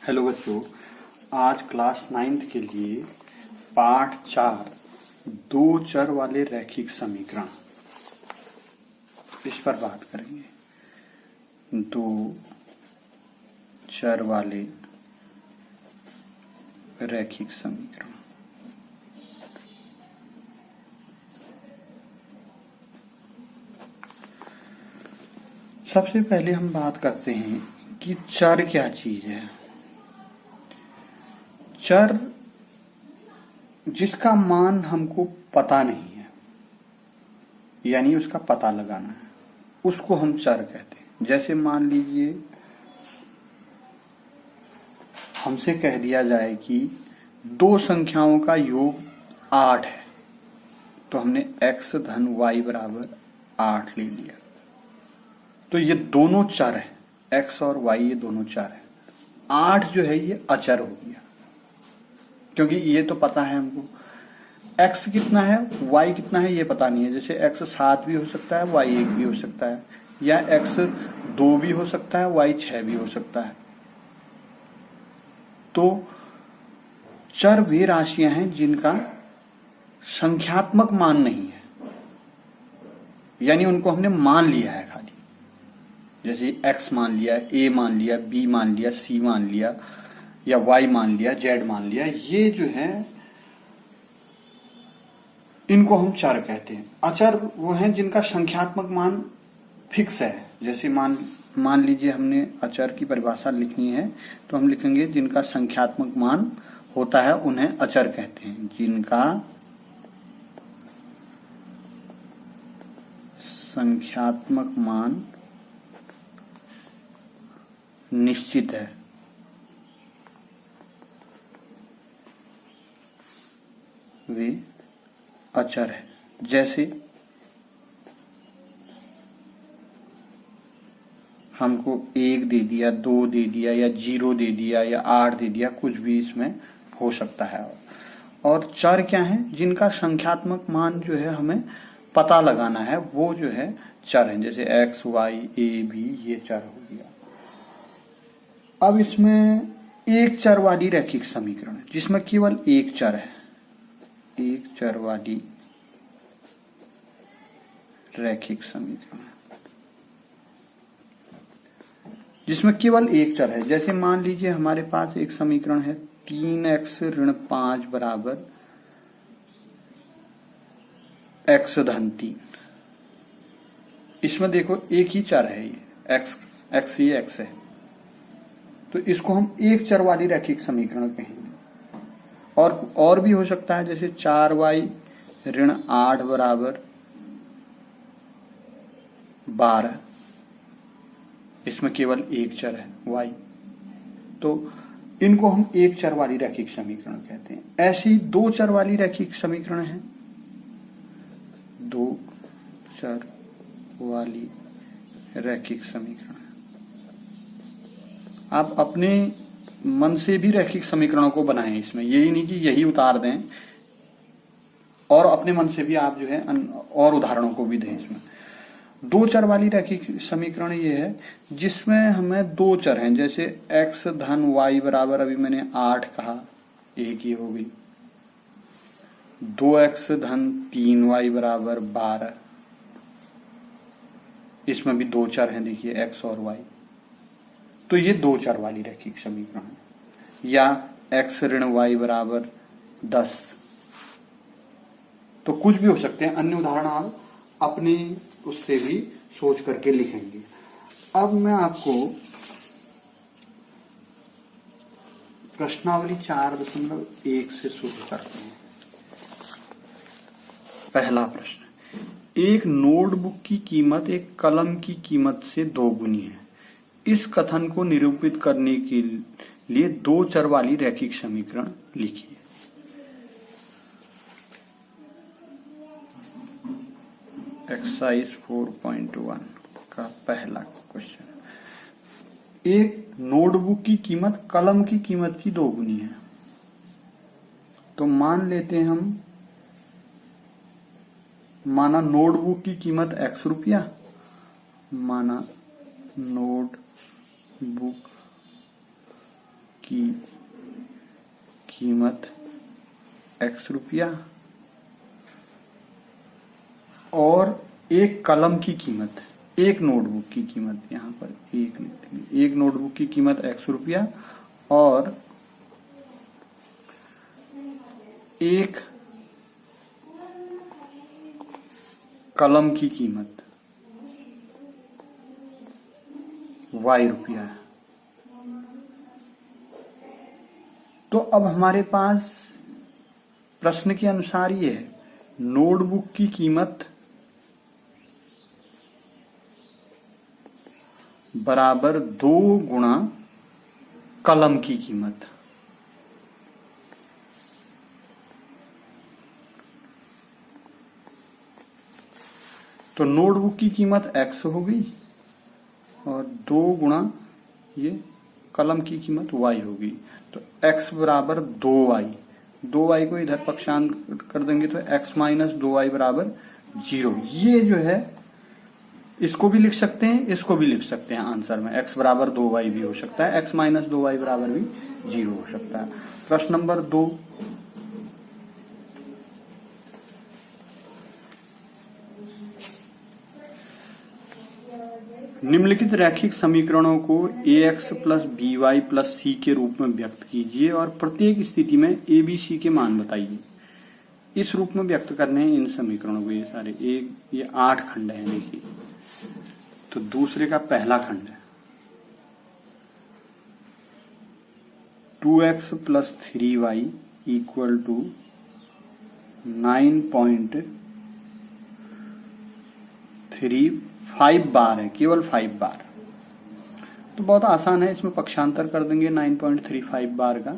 Hello बच्चों, आज class 9th के लिए पाठ 4 दो चर वाले रैखिक समीकरण इस पर बात करेंगे। दो चर वाले रैखिक समीकरण। सबसे पहले हम बात करते हैं कि चर क्या चीज है। चर जिसका मान हमको पता नहीं है, यानी उसका पता लगाना है, उसको हम चर कहते हैं। जैसे मान लीजिए हमसे कह दिया जाए कि दो संख्याओं का योग 8 है, तो हमने x धन y बराबर 8 ले लिया। तो ये दोनों चर है, x और y ये दोनों चर है। 8 जो है ये अचर हो गया, क्योंकि ये तो पता है हमको x कितना है y कितना है ये पता नहीं है। जैसे x 7 भी हो सकता है, y 1 भी हो सकता है, या x 2 भी हो सकता है, y 6 भी हो सकता है। तो चर वे राशियां हैं जिनका संख्यात्मक मान नहीं है, यानी उनको हमने मान लिया है खाली। जैसे x मान लिया, a मान लिया, b मान लिया, c मान लिया, या y मान लिया, z मान लिया, ये जो है इनको हम चर कहते हैं। अचर वो हैं जिनका संख्यात्मक मान फिक्स है। जैसे मान लीजिए हमने अचर की परिभाषा लिखनी है, तो हम लिखेंगे जिनका संख्यात्मक मान होता है उन्हें अचर कहते हैं। जिनका संख्यात्मक मान निश्चित है वे अचर है। जैसे हमको 1 दे दिया, 2 दे दिया, या 0 दे दिया, या 8 दे दिया, कुछ भी इसमें हो सकता है। और चर क्या है? जिनका संख्यात्मक मान जो है हमें पता लगाना है, वो जो है चर है। जैसे x, y, a, b ये चर हो गया। अब इसमें एक चर वाली रैखिक समीकरण है जिसमें केवल एक चर है। एक चर वाली रैखिक समीकरण जिसमें केवल एक चर है। जैसे मान लीजिए हमारे पास एक समीकरण है 3x ऋण 5 बराबर x धन 3। इसमें देखो एक ही चर है, ये x ही x है, तो इसको हम एक चर वाली रैखिक समीकरण कहेंगे। और भी हो सकता है, जैसे 4y ऋण 8 बराबर 12। इसमें केवल एक चर है y, तो इनको हम एक चर वाली रैखिक समीकरण कहते हैं। ऐसी दो चर वाली रैखिक समीकरण है। दो चर वाली रैखिक समीकरण आप अपने मन से भी रैखिक समीकरणों को बनाएं। इसमें यही नहीं कि यही उतार दें, और अपने मन से भी आप जो है और उदाहरणों को भी दें। इसमें दो चर वाली रैखिक समीकरण ये है जिसमें हमें दो चर हैं। जैसे x धन y बराबर, अभी मैंने 8 कहा, एक ये हो गई। 2x धन 3y बराबर 12। इसमें भी दो चर हैं, देखिए x और y। तो ये दो चर वाली रैखिक समीकरण है। या x ऋण y बराबर 10। तो कुछ भी हो सकते हैं। अन्य उदाहरण आप अपने उससे भी सोच करके लिखेंगे। अब मैं आपको प्रश्नावली 4.1 से शुरू करते हैं। पहला प्रश्न, एक नोटबुक की कीमत एक कलम की कीमत से दोगुनी है। इस कथन को निरूपित करने के लिए दो चर वाली रैखिक समीकरण लिखिए। एक्सरसाइज 4.1 का पहला क्वेश्चन, एक नोटबुक की कीमत कलम की कीमत की दोगुनी है। तो मान लेते हैं हम, माना नोटबुक की कीमत x रुपया, माना नोटबुक की कीमत x रुपया और एक कलम की कीमत, एक नोटबुक की कीमत, यहां पर एक लिख देंगे, एक नोटबुक की कीमत x रुपया और एक कलम की कीमत y रुपया है। तो अब हमारे पास प्रश्न के अनुसार ये है, नोटबुक की कीमत बराबर 2 गुणा कलम की कीमत। तो नोटबुक की कीमत x हो गई और 2 गुणा ये कलम की कीमत y होगी। तो x बराबर 2y, 2y को इधर पक्षांतर कर देंगे तो x माइनस 2y बराबर 0। ये जो है इसको भी लिख सकते हैं, इसको भी लिख सकते हैं आंसर में। x बराबर 2y भी हो सकता है, x माइनस 2y बराबर भी 0 हो सकता है। प्रश्न नंबर 2, निम्नलिखित रैखिक समीकरणों को ax plus by plus c के रूप में व्यक्त कीजिए और प्रत्येक स्थिति में a b c के मान बताइए। इस रूप में व्यक्त करने हैं इन समीकरणों को। ये सारे ये 8 खंड हैं। देखिए, तो दूसरे का पहला खंड है 2x plus 3y equal to 9.35 बार है, केवल 5 बार। तो बहुत आसान है, इसमें पक्षांतर कर देंगे 9.35 बार का,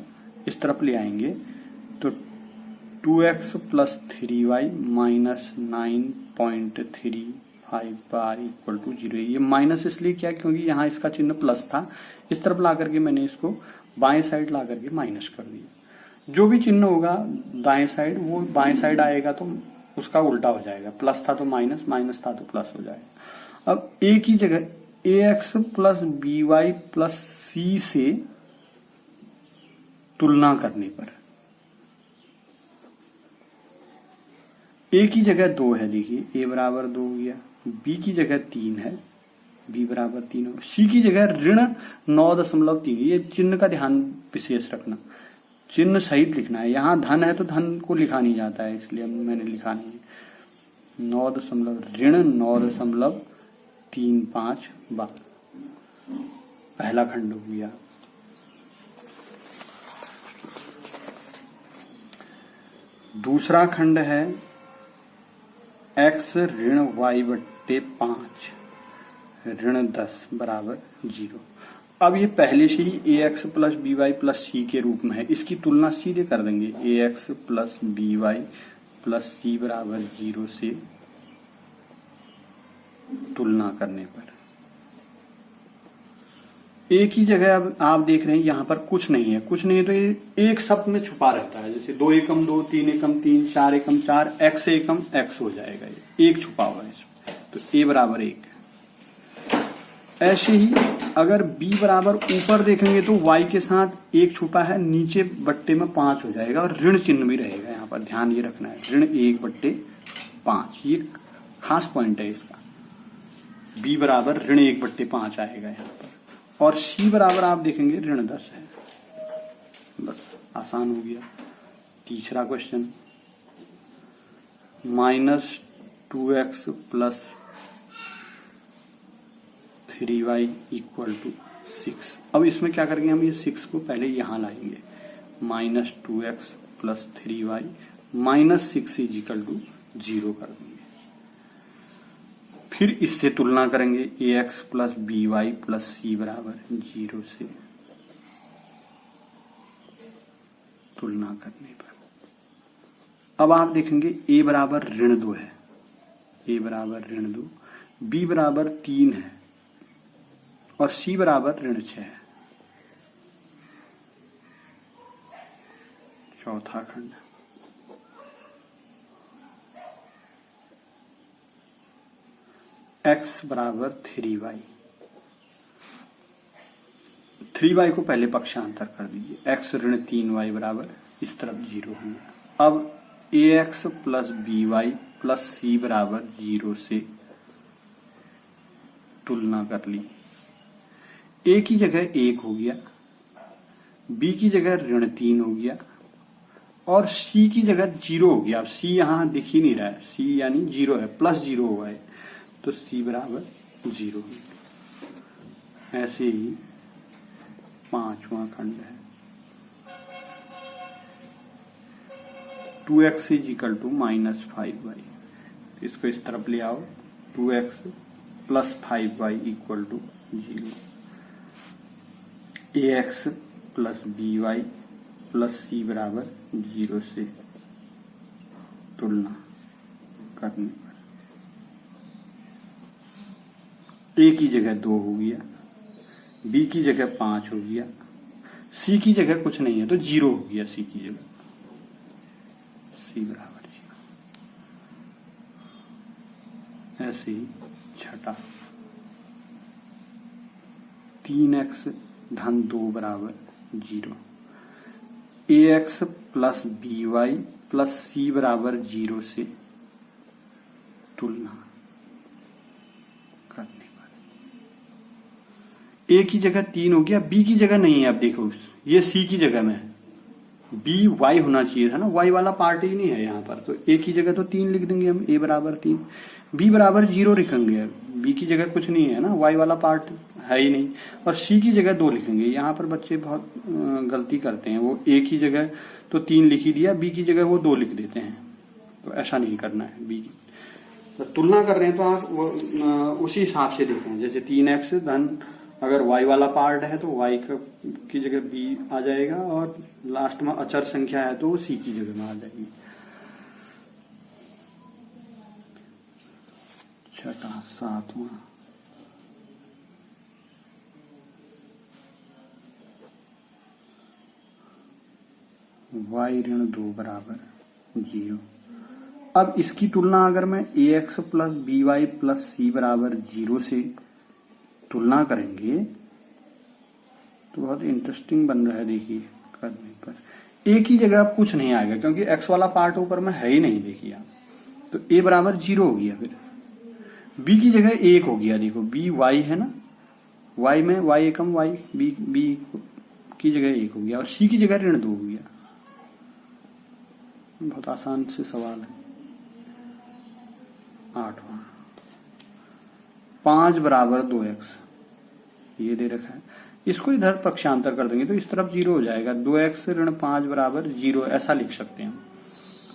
इस तरफ ले आएंगे तो 2x प्लस 3y माइनस 9.35 बार इक्वल टू 0। ये माइनस इसलिए किया क्योंकि यहाँ इसका चिन्ह प्लस था, इस तरफ ला करके मैंने इसको बाएं साइड ला करके माइनस कर दिया। जो भी चिन्ह होगा दाएं साइड वो बाएं साइड आएगा तो उसका उल्टा हो जाएगा, प्लस था तो माइनस, माइनस था तो प्लस हो जाएगा। अब a की जगह ax plus by plus c से तुलना करने पर a की जगह 2 है, देखिए a बराबर 2 हो गया, b की जगह 3 है, b बराबर 3 हो, c की जगह ऋण 9.3। ये चिन्ह का ध्यान विशेष रखना, चिन्ह सहित लिखना है। यहाँ धन है तो धन को लिखा नहीं जाता है, इसलिए मैंने लिखा नहीं है। ऋण 9.35 बार पहला खंड हो गया। दूसरा खंड है x ऋण y बट्टे 5 ऋण 10 बराबर 0। अब ये पहले से ही ax plus by plus c के रूप में है, इसकी तुलना सीधे कर देंगे। ax plus by plus c बराबर 0 से तुलना करने पर a की जगह अब आप देख रहे हैं यहाँ पर कुछ नहीं है, कुछ नहीं है तो ये एक शब्द में छुपा रहता है। जैसे 2 एकम 2, 3 एकम 3, 4 एकम 4, x एकम x हो जाएगा, ये एक छुपा हुआ है इसमें, तो a बराबर 1। ऐसे ही अगर b बराबर ऊपर देखेंगे तो y के साथ 1 छुपा है, नीचे बट्टे में 5 हो जाएगा और ऋण चिन्ह भी रहेगा। यहाँ पर ध्यान ये रखना है, ऋण 1 बट्टे 5, ये खास पॉइंट है इसका। b बराबर ऋण 1 बट्टे 5 आएगा यहाँ पर, और c बराबर आप देखेंगे ऋण 10 है। बस आसान हो गया। तीसरा question, -2x plus 3y equal to 6। अब इसमें क्या करेंगे, हम ये 6 को पहले यहां लाएंगे, -2x plus 3y minus 6 is equal to 0 कर देंगे। फिर इससे तुलना करेंगे, ax plus by plus c बराबर 0 से तुलना करने पर अब आप देखेंगे a बराबर ऋण 2 है, a बराबर ऋण 2, b बराबर 3 है और c बराबर ऋण 6 है। चौथा खंड, x बराबर 3y, 3y को पहले पक्षांतर कर दीजिए, x ऋण 3y बराबर इस तरफ 0 होगा। अब ax plus by plus c बराबर 0 से तुलना कर ली। a की जगह 1 हो गया, b की जगह ऋण 3 हो गया और c की जगह 0 हो गया। अब c यहां दिख ही नहीं रहा है, c यानी 0 है, प्लस 0 हुआ है तो c बराबर 0 है। ऐसे ही पांचवा खंड है, 2x is equal to minus 5y। इसको इस तरफ ले आओ, 2x plus 5y equal to 0। ax plus by plus c बराबर 0 से तुलना करने पर a की जगह 2 हो गया, b की जगह 5 हो गया, c की जगह कुछ नहीं है तो 0 हो गया, c की जगह, c बराबर 0। ऐसे ही छठा, 3x धन 2 बराबर 0, ax plus by plus c बराबर 0 से तुलना करने पर a की जगह 3 हो गया, b की जगह नहीं है। अब देखो ये c की जगह में, b y होना चाहिए था ना, y वाला पार्ट ही नहीं है यहाँ पर, तो a की जगह तो 3 लिख देंगे हम, a बराबर 3, b बराबर 0 लिखेंगे, b की जगह कुछ नहीं है ना, y वाला पार्ट है ही नहीं, और c की जगह 2 लिखेंगे। यहाँ पर बच्चे बहुत गलती करते हैं, वो a की जगह तो 3 लिख ही दिया, b की जगह वो 2 लिख देते हैं, तो ऐसा नहीं करना है। b की तो तुलना कर रहे हैं तो आप उसी हिसाब से देखें, जैसे 3x धन अगर y वाला पार्ट है तो y की जगह b आ जाएगा, और लास्ट में अचर संख्या है तो वो c की जगह में आ जाएगी। छठा, सातवां, y ऋण 2 बराबर 0। अब इसकी तुलना अगर मैं ax plus by plus c बराबर 0 से तुलना करेंगे तो बहुत इंटरेस्टिंग बन रहा है। देखिए करने पर a की जगह अब कुछ नहीं आएगा क्योंकि x वाला पार्ट ऊपर में है ही नहीं, देखिए आप, तो a बराबर 0 हो गया। फिर b की जगह 1 हो गया, देखो b y है ना, y में y एकम y, b की जगह 1 हो गया, और c की जगह ऋण 2 हो गया। बहुत आसान से सवाल है। आठवां, 5 बराबर 2x, ये दे रखा है, इसको इधर पक्षांतर कर देंगे तो इस तरफ 0 हो जाएगा, 2x ऋण 5 बराबर 0 ऐसा लिख सकते हैं।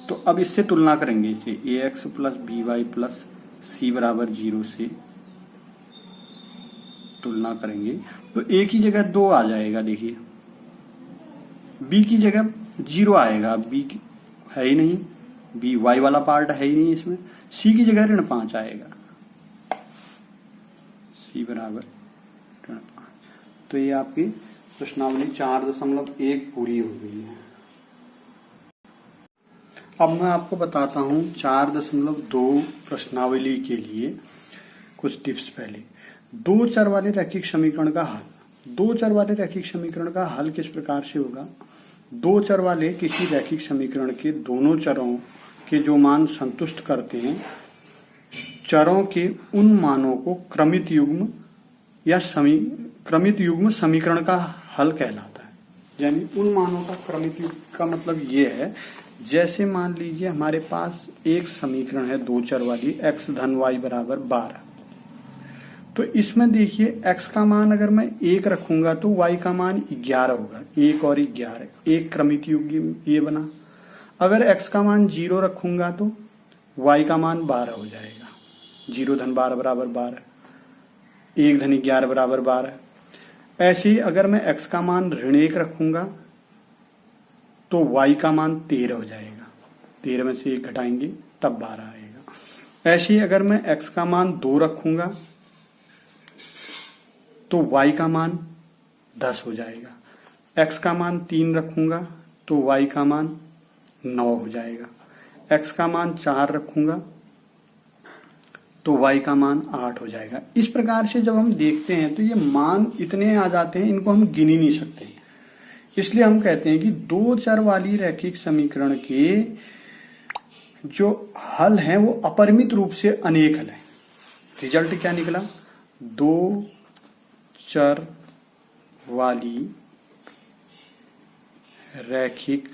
तो अब इससे तुलना करेंगे, इसे ax plus by plus c बराबर 0 से तुलना करेंगे तो a की जगह 2 आ जाएगा, देखिए b की जगह 0 आएगा, b है ही नहीं, b y वाला पार्ट है ही नहीं इसमें, c की जगह ऋण 5 आएगा, c बराबर ऋण 5। तो ये आपकी प्रश्नावली 4.1 पूरी हो गई है। अब मैं आपको बताता हूं 4.2 प्रश्नावली के लिए कुछ टिप्स। पहले, 2 चर वाले रैखिक समीकरण का हल। 2 चर वाले रैखिक समीकरण का हल किस प्रकार से होगा? 2 चर वाले किसी रैखिक समीकरण के दोनों चरों के जो मान संतुष्ट करते हैं, चरों के उन मानों को क्रमित युग्म या क्रमित युग्म समीकरण का हल कहलाता है। यानी उन मानों का क्रमित युग्म का मतलब ये है, जैसे मान लीजिए हमारे पास एक समीकरण है 2 चर वाली, x धन y बराबर 12। तो इसमें देखिए x का मान अगर मैं 1 रखूंगा तो y का मान 11 होगा, 1 और 11, एक क्रमित युग्म ये बना। अगर x का मान 0 रखूंगा तो y का मान 12 हो जाएगा, 0 धन 12 बराबर 12, 1 धन 11 बराबर 12। ऐसे ही अगर मैं x का मान ऋण 1 रखूंगा तो y का मान 13 हो जाएगा, 13 में से 1 घटाएंगे तब 12 आएगा। ऐसे ही अगर मैं x का मान 2 रखूंगा तो y का मान 10 हो जाएगा, x का मान 3 रखूंगा तो y का मान 9 हो जाएगा, x का मान 4 रखूंगा तो y का मान 8 हो जाएगा। इस प्रकार से जब हम देखते हैं तो ये मान इतने आ जाते हैं, इनको हम गिन ही नहीं सकते। इसलिए हम कहते हैं कि दो चर वाली रैखिक समीकरण के जो हल हैं वो अपरिमित रूप से अनेक हल हैं। रिजल्ट क्या निकला? दो चर वाली रैखिक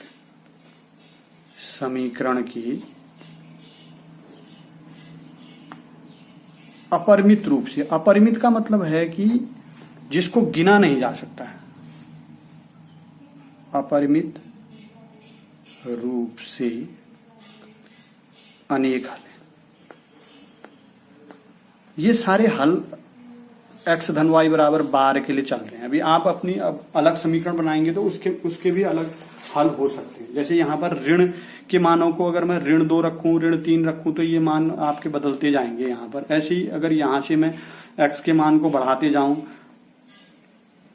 समीकरण के अपरिमित रूप से, अपरिमित का मतलब है कि जिसको गिना नहीं जा सकता है, अपरिमित रूप से अनेक हल हैं। ये सारे हल x धन y बराबर 12 के लिए चल रहे हैं। अभी आप अपनी अलग समीकरण बनाएंगे तो उसके भी अलग हल हो सकते हैं। जैसे यहाँ पर ऋण के मानों को अगर मैं ऋण 2 रखूं, ऋण 3 रखूं तो ये मान आपके बदलते जाएंगे यहाँ पर। ऐसे ही अगर यहाँ से मैं x के मान को बढ़ाते जाऊं,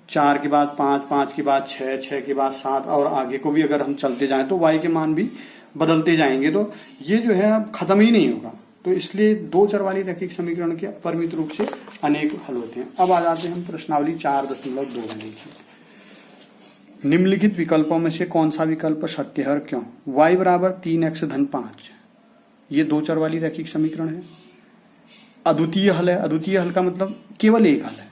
4 के बाद 5, 5 के बाद 6, 6 के बाद 7 और आगे को भी अगर हम चलते जाएं तो y के मान भी बदलते जाएंगे। तो ये जो है अब खत्म ही नहीं होगा। तो इसलिए दो चर वाली रैखिक समीकरण के अपरिमित रूप से अनेक हल होते हैं। अब आ जाते हैं हम प्रश्नावली 4.2 में। देखिए, निम्नलिखित विकल्पों में से कौन सा विकल्प सत्य है और क्यों? y बराबर 3x धन 5, ये दो चर वाली रैखिक समीकरण है। अद्वितीय हल है। अद्वितीय हल का मतलब केवल एक हल है,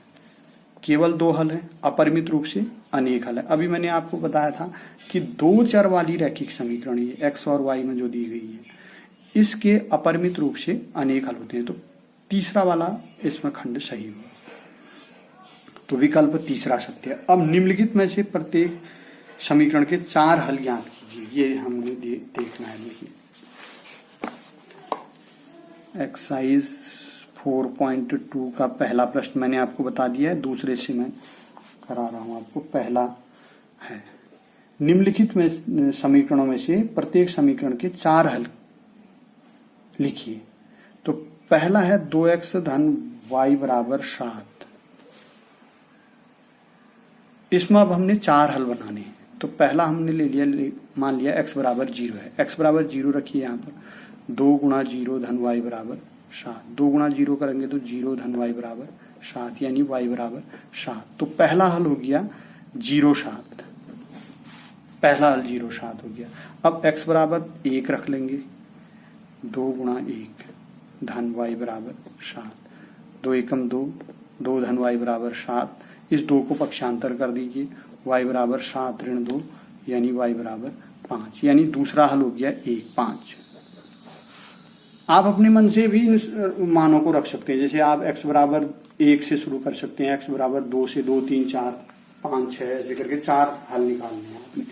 केवल दो हल है, अपरिमित रूप से अनेक हल है। अभी मैंने आपको बताया था कि दो चर वाली रैखिक समीकरण ये x और y में जो दी गई है इसके अपरिमित रूप से अनेक हल होते हैं। तो तीसरा वाला इसमें खंड सही हुआ, तो विकल्प तीसरा सत्य है। अब निम्नलिखित में से प्रत्येक समीकरण के 4 हल ज्ञात कीजिए, ये हमने देखना है। देखिए, एक्सरसाइज 4.2 का पहला प्रश्न मैंने आपको बता दिया है, दूसरे से मैं करा रहा हूं आपको। पहला है, निम्नलिखित में समीकरणों में से प्रत्येक समीकरण के 4 हल लिखिए। तो पहला है 2x धन y बराबर 7। इसमें अब हमने 4 हल बनाने हैं। तो पहला हमने ले लिया, मान लिया x बराबर 0 है। x बराबर 0 रखिए यहाँ पर। 2 गुणा 0 धन y बराबर 7। 2 गुणा 0 करेंगे तो 0 धन y बराबर 7, यानी y बराबर 7। तो पहला हल हो गया 0,7। पहला हल 0,7 हो गया। अब x बराबर 1 रख लेंगे। 2 गुणा 1 धन y बराबर 7। 2 एकम 2, 2 धन y बराबर 7। इस 2 को पक्षांतर कर दीजिए। y बराबर 7 ऋण 2, यानी y बराबर 5, यानी दूसरा हल हो गया 1, 5। आप अपने मन से भी इन मानों को रख सकते हैं। जैसे आप x बराबर 1 से शुरू कर सकते हैं, x बराबर 2 से 2, 3, 4, 5, 6 ऐसे करके 4 हल निकालने हैं आपने।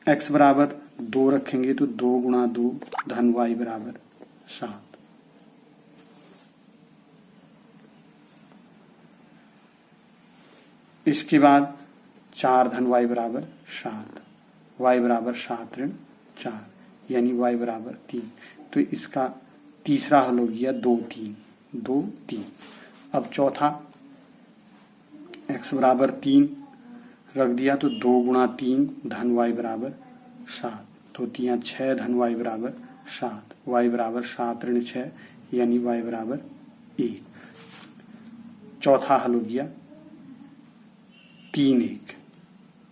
x बराबर 2 रखेंगे तो 2 गुणा 2 धन y बराबर 7। इसके बाद 4 धन y बराबर 7, y बराबर 7 ऋण 4, यानी y बराबर 3। तो इसका तीसरा हल हो गया 2, 3, 2, 3। अब चौथा, x बराबर 3 रख दिया तो 2 गुणा 3 धन y बराबर 7। 2 3 6 धन y बराबर 7, y बराबर 7 ऋण 6, यानी y बराबर 1। चौथा हल हो गया 3, 1,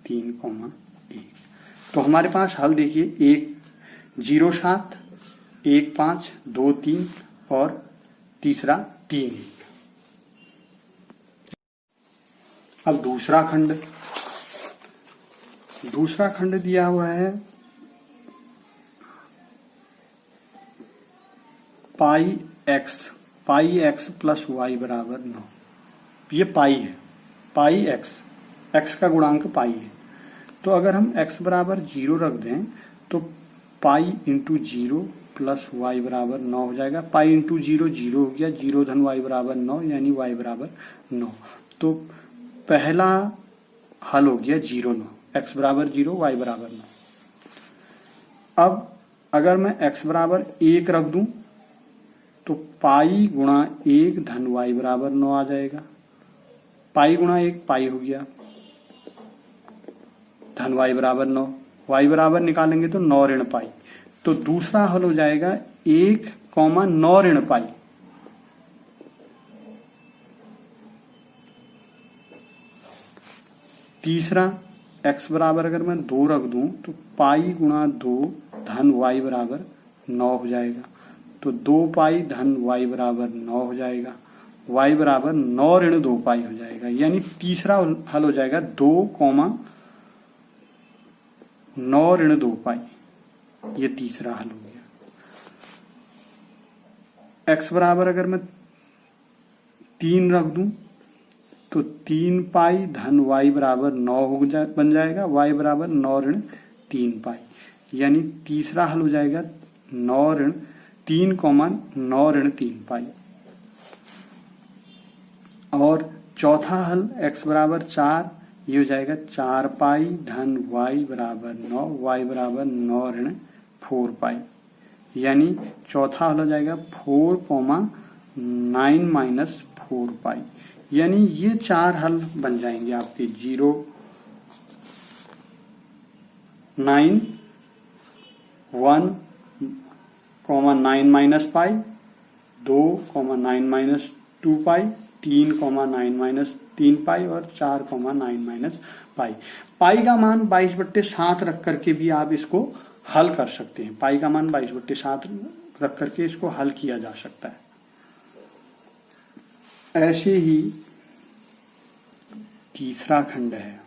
3, 1। तो हमारे पास हल देखिए 0,7, 1, 5, 2, 3 और तीसरा 3, 1। अब दूसरा खंड दिया हुआ है पाई एक्स प्लस वाई बराबर 9। ये पाई है, पाई एक्स का गुणांक पाई है। तो अगर हम x बराबर 0 रख दें तो पाई इंटू 0 प्लस वाई बराबर 9 हो जाएगा। पाई इंटू 0 0 हो गया, 0 धन वाई बराबर 9, यानी वाई बराबर 9। तो पहला हल हो गया 0, 9। x बराबर 0, वाई बराबर 9। अब अगर मैं x बराबर 1 रख दूं तो पाई गुणा 1 धन वाई बराबर 9 आ जाएगा। पाई गुणा 1 पाई हो गया, धन वाई बराबर 9। वाई बराबर निकालेंगे तो 9 ऋण पाई। तो दूसरा हल हो जाएगा 1 कॉमा 9 ऋण पाई। तीसरा x बराबर अगर मैं 2 रख दूं तो पाई गुणा 2 धन y बराबर 9 हो जाएगा। तो 2 पाई धन y बराबर 9 हो जाएगा। y बराबर 9 ऋण 2 पाई हो जाएगा। यानी तीसरा हल हो जाएगा 2 कॉमा 9 ऋण 2 पाई। ये तीसरा हल हो गया। x बराबर अगर मैं 3 रख दूं तो 3 पाई धन y बराबर 9 बन जाएगा। y बराबर 9 ऋण 3 पाई। यानी तीसरा हल हो जाएगा 9 ऋण 3 कॉमा 9 ऋण 3 पाई। और चौथा हल x बराबर 4, ये हो जाएगा 4 पाई धन y बराबर 9, y बराबर 9 ऋण 4 पाई। यानी चौथा हल हो जाएगा 4 कॉमा 9 माइनस 4 पाई। यानी ये 4 हल बन जाएंगे आपके 0, 9, 1 comma 9 minus pi, 2 comma 9 minus 2 पाई, 3 कॉमा 9 माइनस 3 पाई और 4 कॉमा 9 माइनस पाई। पाई का मान 22/7 रख करके भी आप इसको हल कर सकते हैं। पाई का मान 22/7 रख करके इसको हल किया जा सकता है। ऐसे ही तीसरा खंड है।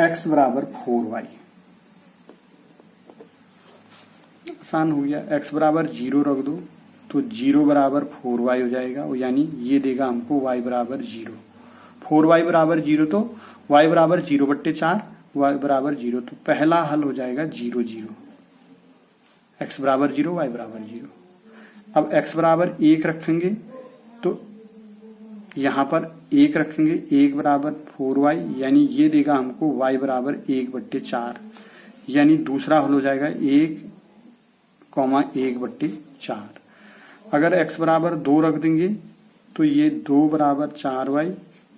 x बराबर 4y। आसान हो गया। x बराबर 0 रख दो तो 0 बराबर 4y हो जाएगा। यानी ये देगा हमको y बराबर 0। 4y बराबर 0 तो y बराबर 0/4, y बराबर 0। तो पहला हल हो जाएगा 0 0। x बराबर 0, y बराबर 0। अब x बराबर 1 रखेंगे तो यहां पर 1 रखेंगे, 1 बराबर 4y। यानी ये देगा हमको y बराबर 1/4। यानी दूसरा हल हो जाएगा 1 कॉमा 1/4। अगर x बराबर 2 रख देंगे तो ये 2 बराबर 4y।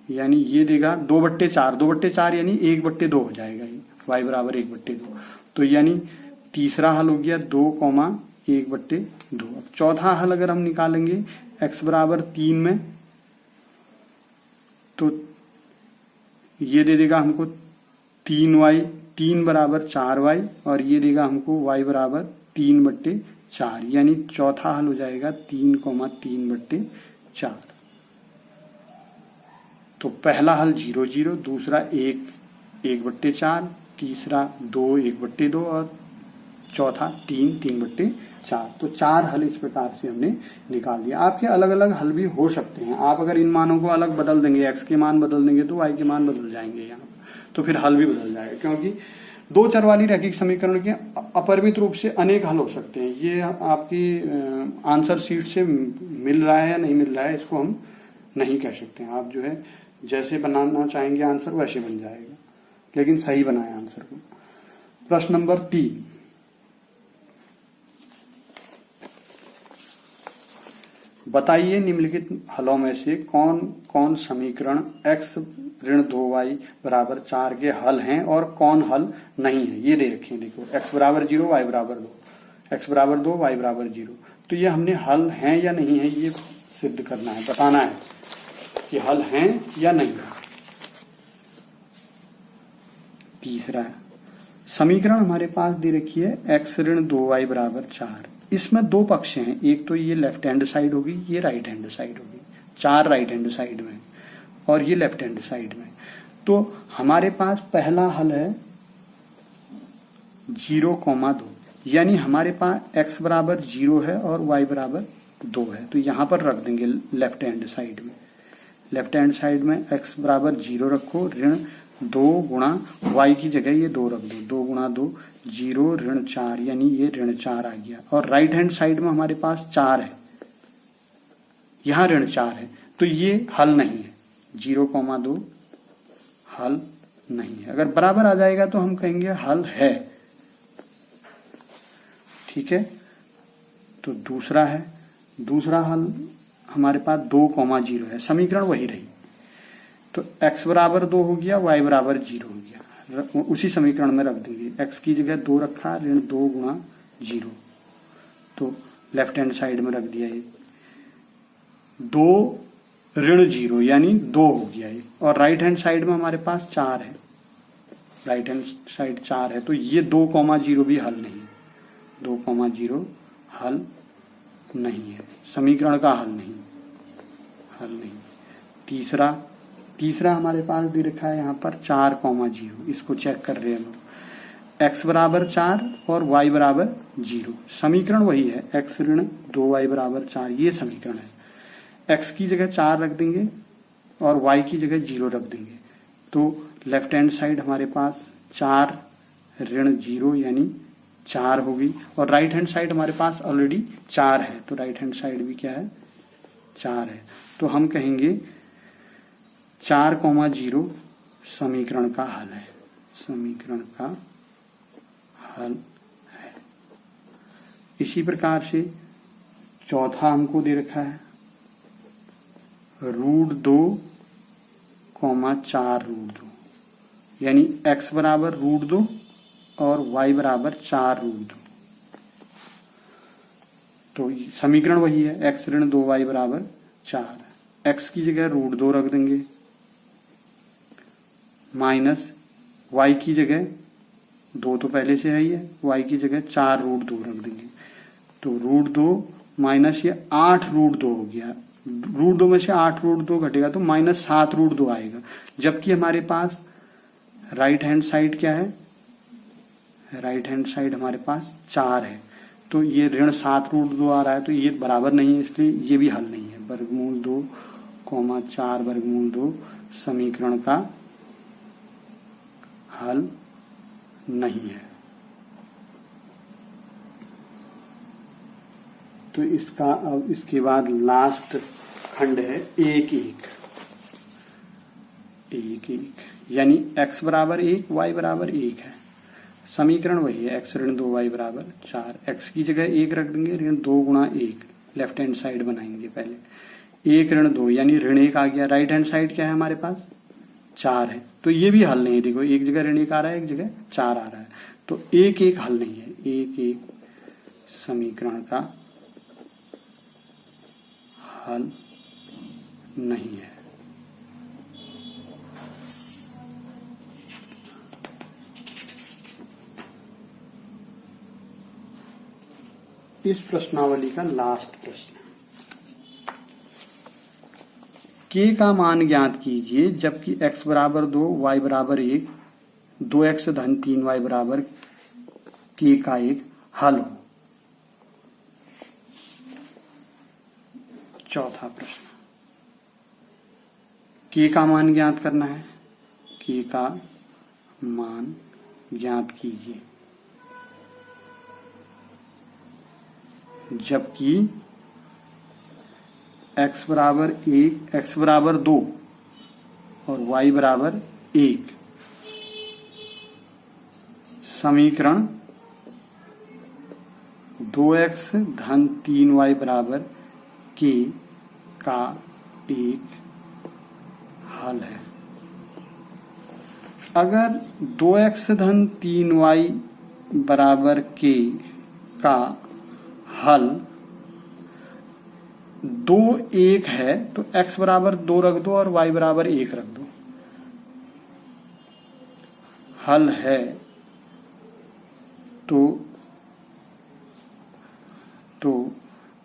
यानी ये देगा 2/4, 2/4 यानी 1/2 हो जाएगा। ये y बराबर 1/2। तो यानी तीसरा हल हो गया 2 कॉमा 1/2। अब चौथा हल अगर हम निकालेंगे x बराबर 3 में तो ये दे देगा हमको 3y, 3 बराबर 4y और ये देगा हमको y बराबर 3/4। यानी चौथा हल हो जाएगा 3 कॉमा 3/4। तो पहला हल 0 0, दूसरा 1 1/4, तीसरा 2 1/2 और चौथा 3 3/4। तो 4 हल इस प्रकार से हमने निकाल दिया। आपके अलग अलग हल भी हो सकते हैं। आप अगर इन मानों को अलग बदल देंगे, x के मान बदल देंगे तो y के मान बदल जाएंगे यहाँ, तो फिर हल भी बदल जाएगा। क्योंकि दो चर वाली रैखिक समीकरण के अपरिमित रूप से अनेक हल हो सकते हैं। ये आपकी आंसर शीट से मिल रहा है या नहीं मिल रहा है, इसको हम नहीं कह सकते हैं। आप जो है जैसे बनाना चाहेंगे आंसर वैसे बन जाएगा, लेकिन सही बनाए आंसर को। प्रश्न नंबर 3, बताइए निम्नलिखित हलों में से कौन कौन समीकरण x ऋण 2y बराबर 4 के हल हैं और कौन हल नहीं है। ये दे रखे हैं, देखो x बराबर 0, y बराबर 2, x बराबर 2, y बराबर 0। तो ये हमने हल हैं या नहीं है ये सिद्ध करना है, बताना है कि हल हैं या नहीं। तीसरा समीकरण हमारे पास दे रखी है x ऋण 2y बराबर 4। इसमें दो पक्ष हैं, एक तो ये लेफ्ट हैंड साइड होगी, ये राइट हैंड साइड होगी। 4 राइट हैंड साइड में और ये लेफ्ट हैंड साइड में। तो हमारे पास पहला हल है 0,2। यानी हमारे पास x बराबर 0 है और y बराबर 2 है। तो यहां पर रख देंगे लेफ्ट हैंड साइड में। लेफ्ट हैंड साइड में x बराबर 0 रखो, ऋण 2 गुणा y की जगह ये 2 रख दो, 2 गुणा 2 0 ऋण 4, यानी ये ऋण 4 आ गया। और राइट हैंड साइड में हमारे पास 4 है, यहां ऋण 4 है, तो ये हल नहीं है। 0,2 हल नहीं है। अगर बराबर आ जाएगा तो हम कहेंगे हल है। ठीक है। तो दूसरा हल हमारे पास 2,0 है, समीकरण वही रही। तो x बराबर 2 हो गया, y बराबर 0 हो गया। उसी समीकरण में रख देंगे, x की जगह 2 रखा, ऋण 2 गुणा 0, तो लेफ्ट हैंड साइड में रख दिया ये 2 ऋण 0 यानी 2 हो गया ये। और राइट हैंड साइड में हमारे पास 4 है, राइट हैंड साइड 4 है, तो ये 2,0 भी हल नहीं है, 2,0 हल नहीं है, समीकरण का हल नहीं। तीसरा हमारे पास दे रखा है यहाँ पर 4,0, इसको चेक कर रहे हैं हम लोग। x बराबर 4 और y बराबर 0, समीकरण वही है, x ऋण 2y बराबर 4, ये समीकरण है। x की जगह 4 रख देंगे और y की जगह 0 रख देंगे, तो लेफ्ट हैंड साइड हमारे पास 4 ऋण 0 यानी 4 होगी, और राइट हैंड साइड हमारे पास ऑलरेडी 4 है, तो राइट हैंड साइड भी क्या है, 4 है। तो हम कहेंगे 4,0 समीकरण का हल है, समीकरण का हल है। इसी प्रकार से चौथा हमको दे रखा है √2, 4√2, यानी x बराबर √2 और y बराबर 4√2, तो समीकरण वही है, x ऋण 2y बराबर 4, x की जगह √2 रख देंगे, माइनस y की जगह 2 तो पहले से है ही है, y की जगह 4√2 रख देंगे, तो √2 माइनस ये 8√2 हो गया, √2 में से 8√2 घटेगा तो -7√2 आएगा, जबकि हमारे पास राइट हैंड साइड क्या है, राइट हैंड साइड हमारे पास 4 है, तो ये ऋण 7√2 आ रहा है, तो ये बराबर नहीं है, इसलिए ये भी हल नहीं है। वर्गमूल 2, 4 वर्गमूल 2 समीकरण का हल नहीं है। तो इसका अब इसके बाद लास्ट खंड है 1,1, यानी x बराबर 1, y बराबर 1 है, समीकरण वही है, x ऋण 2y बराबर 4, x की जगह 1 रख देंगे, ऋण 2 गुणा 1, लेफ्ट हैंड साइड बनाएंगे पहले, 1 ऋण 2 यानी ऋण 1 आ गया, राइट हैंड साइड क्या है हमारे पास 4 है, तो ये भी हल नहीं है, देखो एक जगह ऋण 1 आ रहा है, एक जगह 4 आ रहा है, तो 1,1 हल नहीं है, 1,1 समीकरण का हल नहीं है। इस प्रश्नावली का लास्ट प्रश्न, k का मान ज्ञात कीजिए जबकि x बराबर 2, y बराबर 1, 2x धन 3y बराबर k का एक हल हो। चौथा प्रश्न, k का मान ज्ञात करना है, k का मान ज्ञात कीजिए जबकि x बराबर 1, x बराबर 2 और y बराबर 1, समीकरण 2x धन 3y बराबर k का एक हल है। अगर 2x धन 3y बराबर k का हल 2, 1 है, तो x बराबर 2 रख दो और y बराबर 1 रख दो, हल है, तो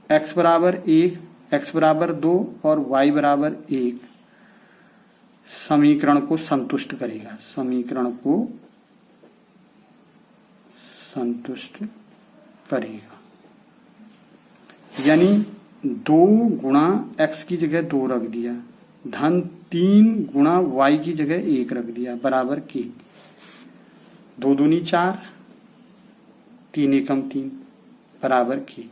x बराबर 1, x बराबर 2 और y बराबर 1 समीकरण को संतुष्ट करेगा, समीकरण को संतुष्ट करेगा, यानी 2 गुणा x की जगह 2 रख दिया, धन 3 गुणा y की जगह 1 रख दिया, बराबर k, 2 दूनी 4, 3 एकम 3 बराबर k,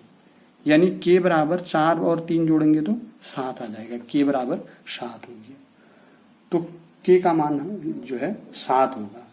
यानी k बराबर 4 और 3 जोड़ेंगे तो 7 आ जाएगा, k बराबर 7 हो गया, तो k का मान जो है 7 होगा।